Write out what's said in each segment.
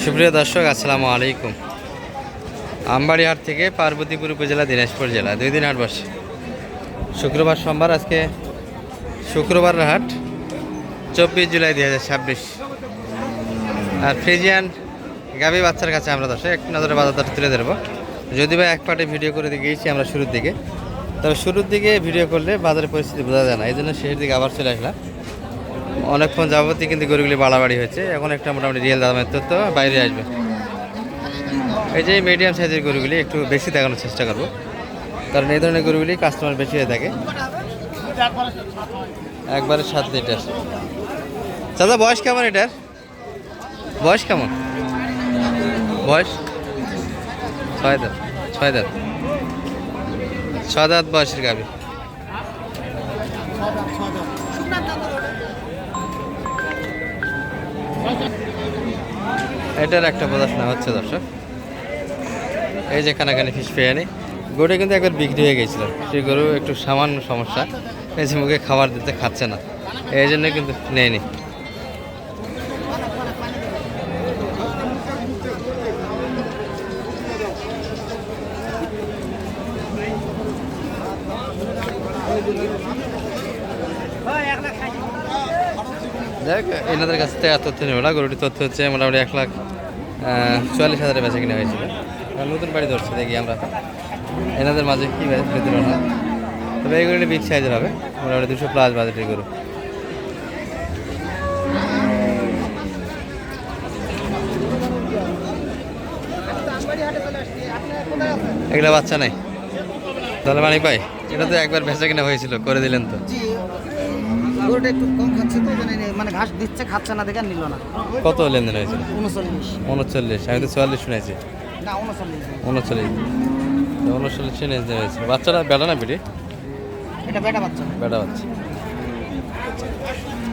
সুপ্রিয় দর্শক, আসসালামু আলাইকুম। আমবাড়িহাট থেকে পার্বতীপুর উপজেলা, দিনাজপুর জেলা, 2 দিন হাট বসে। শুক্রবার, সোমবার। আজকে শুক্রবার হাট, 24 জুলাই 2026। আর ফ্রিজিয়ান গাভী বাচ্চার কাছে আমরা দর্শক এক নজরে বাজার দর তুলে ধরবো। যদি বা এক পার্টে ভিডিও করে গিয়েছি আমরা শুরুর দিকে, তবে শুরুর দিকে ভিডিও করলে বাজারের পরিস্থিতি বোঝা যায় না, এই জন্য শেষের দিকে আবার চলে আসলাম। অনেকক্ষণ যাবতীয় কিন্তু গরুগুলি বাড়াবাড়ি হয়েছে। এখন একটা মোটামুটি রিয়েল দামের তথ্য বাইরে আসবে। এই যে মিডিয়াম সাইজের গরুগুলি একটু বেশি দেখানোর চেষ্টা করব, কারণ এই ধরনের গরুগুলি কাস্টমার বেশি হয়ে থাকে। একবারে 7 লিটার। দাদা, বয়স কেমন এটার? বয়স কেমন? বয়স 6 দাঁত। 6 দাঁত। 6 দাঁত বয়সের গাভী। এটার একটা প্রদর্শন হচ্ছে দর্শক। এই যে খানাখানি ফিস পেয়ানি গরু কিন্তু একবার বিক্রি হয়ে গেছিল। সেই গরু একটু সামান্য সমস্যা, এই যে মুখে খাবার দিতে খাচ্ছে না, এই জন্য কিন্তু নেয়নি। দেখ, এনাদের কাছ থেকে তথ্য নেব না। গরুটির তথ্য হচ্ছে মোটামুটি 1,44,000 বেচা কিনা হয়েছিল। নতুন বাড়ি ধরছে, দেখি আমরা এনাদের মাঝে কী বেতন হয়। তবে এই গরুটি বিগ সাইজের হবে, মোটামুটি 200+ বাজেটের গরু। এগুলো বাচ্চা নাই তাহলে মানিক ভাই? এটা তো একবার বেচা কিনা হয়েছিল, করে দিলেন তো? গরুটা একটু কম খাচ্ছে তো, মানে ঘাস দিচ্ছে, খাচ্ছে না দেখে নিল না। কত লেনদেন হয়েছিল? 39। আমি তো 44 শুনেছি। না, 39। 39 লেনদেন হয়েছে। বাচ্চাটা বেটা না বেটি? এটা বেটা বাচ্চা। বেটা বাচ্চা।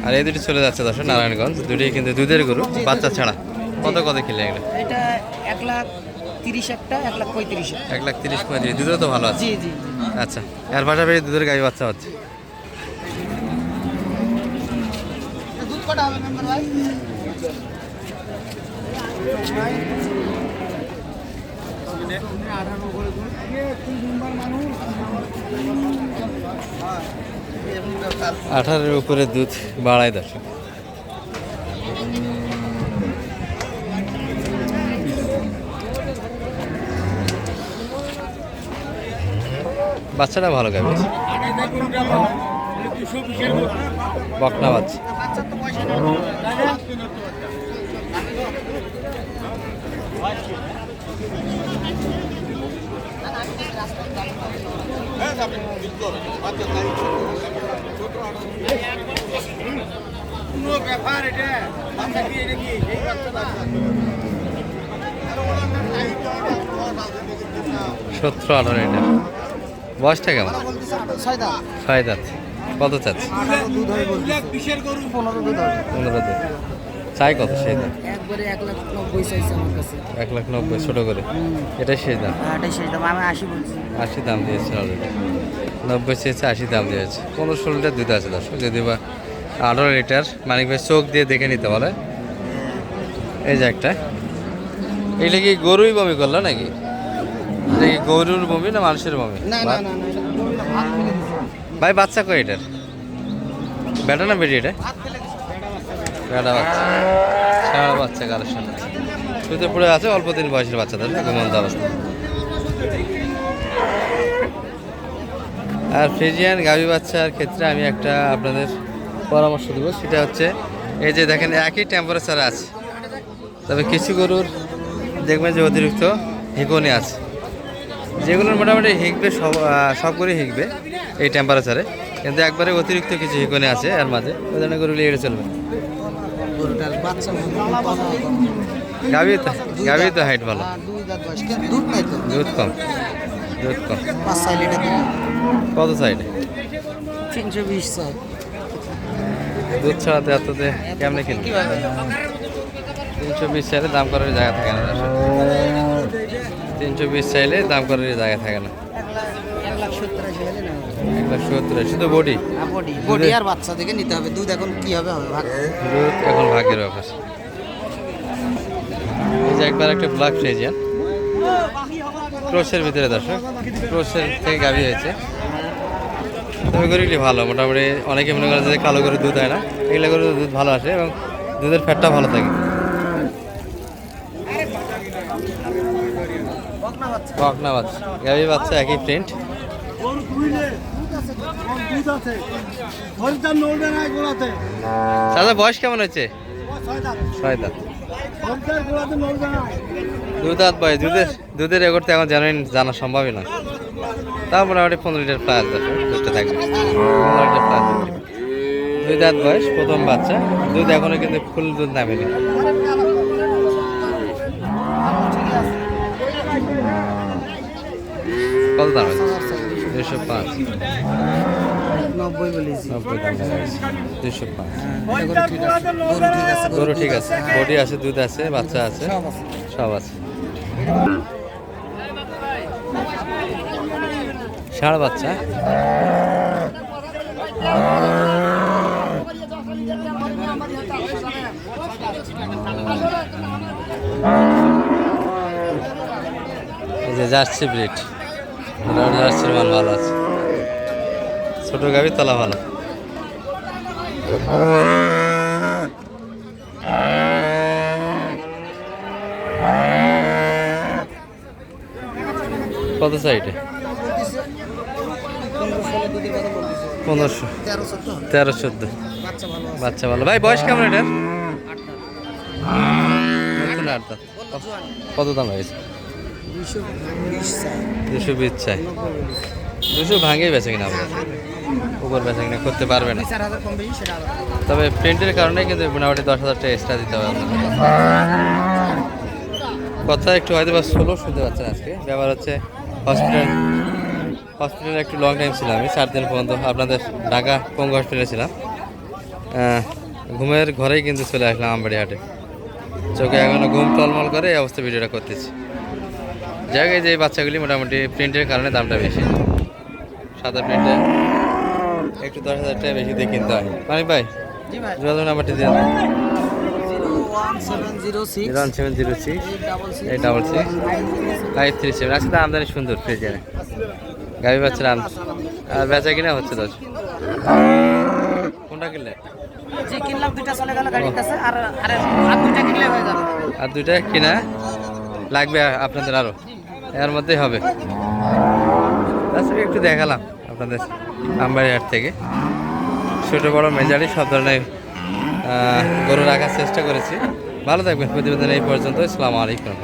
আর এই দুটি চলে যাচ্ছে দর্শক নারায়ণগঞ্জ। দুটি কিন্তু দুধের গরু, বাচ্চা ছাড়া। কত কিলো এগুলো? এটা 1,30,000 একটা, 1,35,000। 1,30,000 দুধও তো ভালো আছে। জি জি। আচ্ছা, এর পাশাপাশি দুধের গাভী বাচ্চা হচ্ছে। দুধ কটা হবে মেম্বার ভাই? আঠারোর উপরে দুধ বাড়ায় দর্শক। বাচ্চাটা ভালো গাভী, বকনা বাচ্চা। 17-18 এটা। বয়সটা কেমন? 6 দাঁত। 6 দাঁত। কত চাচ্ছে? 15 দুধ হবে। 15 দুধ। চাই কত সেই দাম? একবারে 1,90,000 চাইছে আমার কাছে। 1,90,000 ছোট করে। এটাই সেই দাম? এটাই সেই দাম, আমি 80 বলছি। 80 দাম দিয়েছে অলরেডি। 90 চেয়েছে, 80 দাম দিয়েছে। 15-16 লিটার দুধ আছে দর্শক। যদি বা 18 লিটার মানিক ভাই চোখ দিয়ে দেখে নিতে পারে। এই যে একটা, এইটা কি গরুই বমি করলো নাকি? এটা কি গরুর বমি না মানুষের বমি? না না না না, এটা ভাত ফেলে দিছে। ভাই বাচ্চা কই এটার? বেটা না বেটি এটা? ভাত ফেলে দিছে। বেটা বাচ্চা। সারা বাচ্চা কালেকশন আছে। শুধু পড়ে আছে অল্প দিন বয়সের বাচ্চাদের ঘুমন্ত অবস্থা। আর ফ্রিজিয়ান গাভী বাচ্চার ক্ষেত্রে আমি একটা আপনাদের পরামর্শ দেবো, সেটা হচ্ছে এই যে দেখেন একই টেম্পারেচারে আছে, তবে কিছু গরুর দেখবেন যে অতিরিক্ত হিকনি আছে, যেগুলোর মোটামুটি হিঁকবে, সব গরুই হিঁকবে এই টেম্পারেচারে, কিন্তু একবারে অতিরিক্ত কিছু হিকনি আছে এর মাঝে, ওই ধরনের গরুগুলি এড়ে চলবে। গরুটার বাচ্চা গাভী তো হাইট ভালো, 2 দাঁত বয়স, কিন্তু দুধ নাই তো। দুধ কম। 5 লিটার দুধ। কত সাইডে? 320 চাই। দুধ ছাড়াতে এততে কেমনে কিনবে? 320 চাইলে দাম করার জায়গা থাকে না। 320 চাইলে দাম করার জায়গা থাকে না। 1,70,000 শুধু বডি? বডি আর বাচ্চা থেকে নিতে হবে। দুধ এখন কি হবে, ভাগ। দুধ এখন ভাগ্যের ব্যাপার। একবার একটা ব্ল্যাক ফ্রিজিয়ান ক্রোশের ভিতরে দর্শক, ক্রোশের থেকে গাভী হয়েছে। তবে গরুটি ভালো, মোটামুটি অনেকে মনে করে যে কালো গরুর দুধ হয় না, এগুলো গরুর দুধ ভালো আসে এবং দুধের ফ্যাটটা ভালো থাকে। বকনা বাচ্চা, গাভী বাচ্চা একই প্রিন্ট। দাদা বয়স কেমন হয়েছে? 6 দাঁত। 2 দাঁত বয়স। দুধের রেকর্ড তো এখন জানা সম্ভবই নয়। তা মোটামুটি 15 লিটার প্লাস দুধটা থাকবে, 15 লিটার প্লাস। 2 দাঁত বয়স, প্রথম বাচ্চা। দুধ এখনো কিন্তু ফুল দুধ নামেনি। কত দাম আছে? 205। 90 বলেছি। 90 দাম লেখা আছে। 205। গরু ঠিক আছে। গরু ঠিক আছে, বডি আছে, দুধ আছে, বাচ্চা আছে, সব আছে। ষাঁড় বাচ্চা। এই যে জার্সি ব্রিড, জার্সির মান ভালো আছে। ছোট গাভী, তলা ভালো। কত সাইডে? 1500, 13-14। বাচ্চা ভালো। ভাই বয়স কেমন এটার? 8 দাঁত। কত দাম হয়েছে? 220 চাই। 200 ভাঙেই বেচে কিনা আপনার, উপর বেচে কিনা করতে পারবে না। তবে প্রিন্টের কারণে কিন্তু মোটামুটি 10,000 টাকা এক্সট্রা দিতে হবে আপনার। কথা একটু হয়তো বা স্লো শুনতে পাচ্ছেন আজকে। ব্যাপার হচ্ছে হসপিটালে একটু লং টাইম ছিলাম আমি, 4 দিন পর্যন্ত আপনাদের ঢাকা পঙ্গু হসপিটালে ছিলাম। ঘুমের ঘরেই কিন্তু চলে আসলাম আমবাড়ি হাটে। চোখে এখনো ঘুম টলমল করে এই অবস্থা ভিডিওটা করতেছি। জায়গায় যে বাচ্চাগুলি মোটামুটি প্রিন্টের কারণে দামটা বেশি। সাদা প্রিন্টে একটু 10,000 টাকা বেশি দিয়ে কিনতে হয়। মানিক ভাই, যোগাযোগ নাম্বারটি দিয়ে 01706 866 537। আজকে আমদানি সুন্দর ফ্রিজে গাভী বাচ্চার আর বেচা কিনা হচ্ছে। কোনটা কিনলে? কিনলাম 2টা চলে গেল গাড়ির কাছে, আর 2টা কিনলে হয়ে যাবে। আর 2টা কিনা লাগবে আপনাদের, আরো এর মধ্যেই হবে। তাছাড়া একটু দেখালাম আপনাদের আমবাড়ি হাট থেকে। ছোটো বড় মেজারি সব ধরনের গরু রাখার চেষ্টা করেছি। ভালো থাকবেন। প্রতিবেদন এই পর্যন্ত। আসসালামু আলাইকুম।